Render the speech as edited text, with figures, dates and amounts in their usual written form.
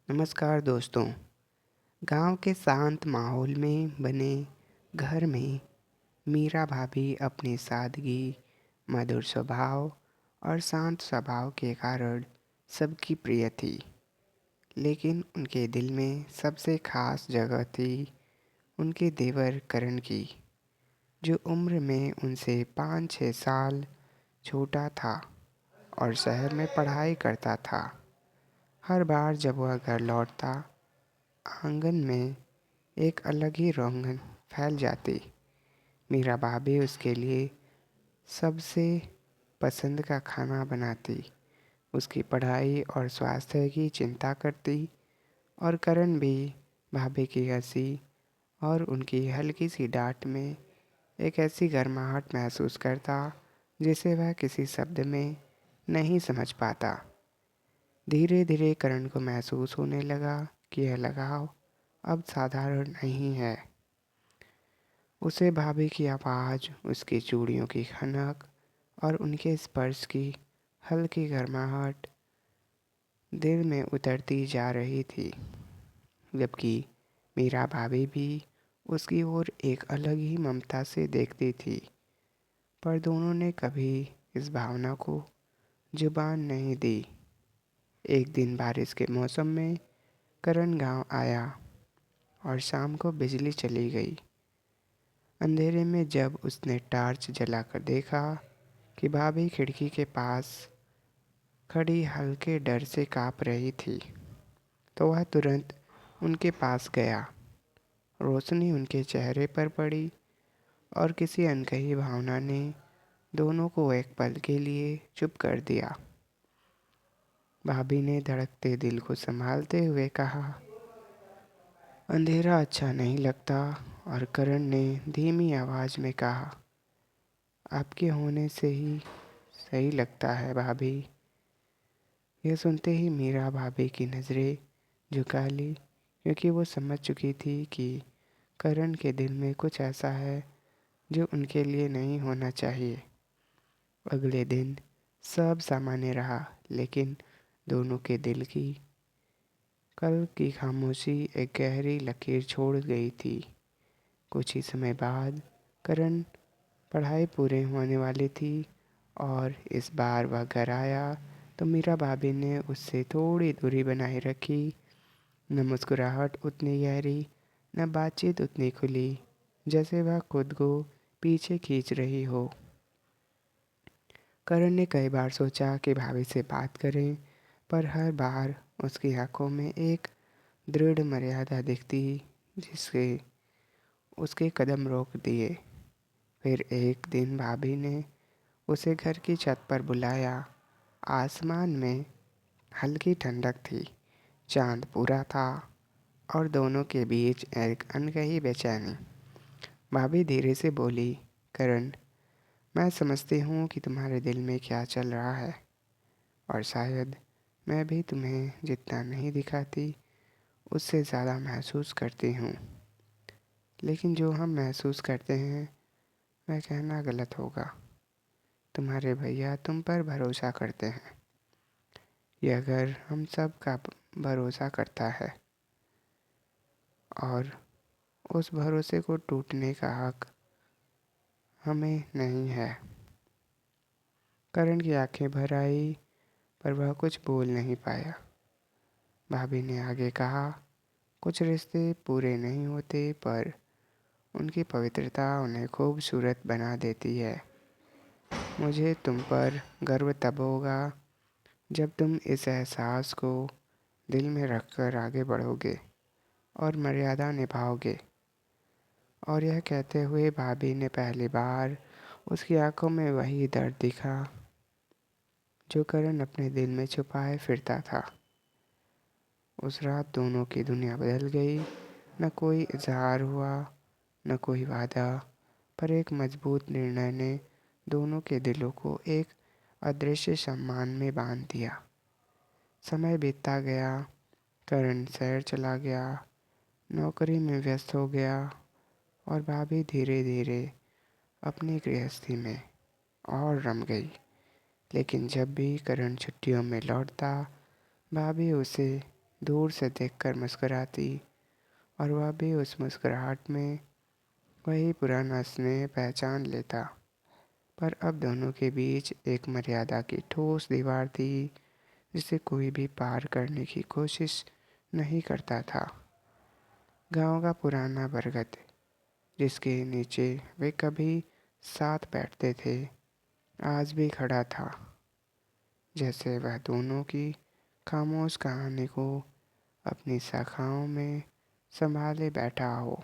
नमस्कार दोस्तों। गांव के शांत माहौल में बने घर में मीरा भाभी अपनी सादगी, मधुर स्वभाव और शांत स्वभाव के कारण सबकी प्रिय थी। लेकिन उनके दिल में सबसे खास जगह थी उनके देवर करण की, जो उम्र में उनसे 5-6 साल छोटा था और शहर में पढ़ाई करता था। हर बार जब वह घर लौटता, आंगन में एक अलग ही रौनक फैल जाती। मीरा भाभी उसके लिए सबसे पसंद का खाना बनाती, उसकी पढ़ाई और स्वास्थ्य की चिंता करती और करण भी भाभी की हंसी और उनकी हल्की सी डांट में एक ऐसी गर्माहट महसूस करता जिसे वह किसी शब्द में नहीं समझ पाता। धीरे धीरे करण को महसूस होने लगा कि यह लगाव अब साधारण नहीं है। उसे भाभी की आवाज़, उसकी चूड़ियों की खनक और उनके स्पर्श की हल्की गर्माहट दिल में उतरती जा रही थी, जबकि मीरा भाभी भी उसकी ओर एक अलग ही ममता से देखती थी। पर दोनों ने कभी इस भावना को जुबान नहीं दी। एक दिन बारिश के मौसम में करण गांव आया और शाम को बिजली चली गई। अंधेरे में जब उसने टार्च जलाकर देखा कि भाभी खिड़की के पास खड़ी हल्के डर से काँप रही थी, तो वह तुरंत उनके पास गया। रोशनी उनके चेहरे पर पड़ी और किसी अनकही भावना ने दोनों को एक पल के लिए चुप कर दिया। भाभी ने धड़कते दिल को संभालते हुए कहा, अंधेरा अच्छा नहीं लगता। और करण ने धीमी आवाज़ में कहा, आपके होने से ही सही लगता है भाभी। यह सुनते ही मीरा भाभी की नज़रें झुका ली, क्योंकि वो समझ चुकी थी कि करण के दिल में कुछ ऐसा है जो उनके लिए नहीं होना चाहिए। अगले दिन सब सामान्य रहा, लेकिन दोनों के दिल की कल की खामोशी एक गहरी लकीर छोड़ गई थी। कुछ ही समय बाद करण पढ़ाई पूरे होने वाली थी और इस बार वह घर आया तो मीरा भाभी ने उससे थोड़ी दूरी बनाए रखी। न मुस्कुराहट उतनी गहरी, न बातचीत उतनी खुली, जैसे वह खुद को पीछे खींच रही हो। करण ने कई बार सोचा कि भाभी से बात करें, पर हर बार उसकी आंखों में एक दृढ़ मर्यादा दिखती जिससे उसके कदम रोक दिए। फिर एक दिन भाभी ने उसे घर की छत पर बुलाया। आसमान में हल्की ठंडक थी, चांद पूरा था और दोनों के बीच एक अनकही बेचैनी। भाभी धीरे से बोली, करण, मैं समझती हूँ कि तुम्हारे दिल में क्या चल रहा है, और शायद मैं भी तुम्हें जितना नहीं दिखाती उससे ज़्यादा महसूस करती हूँ। लेकिन जो हम महसूस करते हैं वह कहना गलत होगा। तुम्हारे भैया तुम पर भरोसा करते हैं। यह घर हम सब का भरोसा करता है और उस भरोसे को टूटने का हक हमें नहीं है। करण की आंखें भर आई, पर वह कुछ बोल नहीं पाया। भाभी ने आगे कहा, कुछ रिश्ते पूरे नहीं होते, पर उनकी पवित्रता उन्हें खूबसूरत बना देती है। मुझे तुम पर गर्व तब होगा जब तुम इस एहसास को दिल में रखकर आगे बढ़ोगे और मर्यादा निभाओगे। और यह कहते हुए भाभी ने पहली बार उसकी आंखों में वही दर्द दिखा जो करण अपने दिल में छुपाए फिरता था। उस रात दोनों की दुनिया बदल गई। न कोई इजहार हुआ, न कोई वादा, पर एक मजबूत निर्णय ने दोनों के दिलों को एक अदृश्य सम्मान में बांध दिया। समय बीतता गया, करण शहर चला गया, नौकरी में व्यस्त हो गया और भाभी धीरे धीरे अपनी गृहस्थी में और रम गई। लेकिन जब भी करण छुट्टियों में लौटता, भाभी उसे दूर से देखकर मुस्कुराती और वह भी उस मुस्कुराहट में वही पुराना स्नेह पहचान लेता। पर अब दोनों के बीच एक मर्यादा की ठोस दीवार थी जिसे कोई भी पार करने की कोशिश नहीं करता था। गांव का पुराना बरगद जिसके नीचे वे कभी साथ बैठते थे आज भी खड़ा था, जैसे वह दोनों की खामोश कहानी को अपनी शाखाओं में संभाले बैठा हो।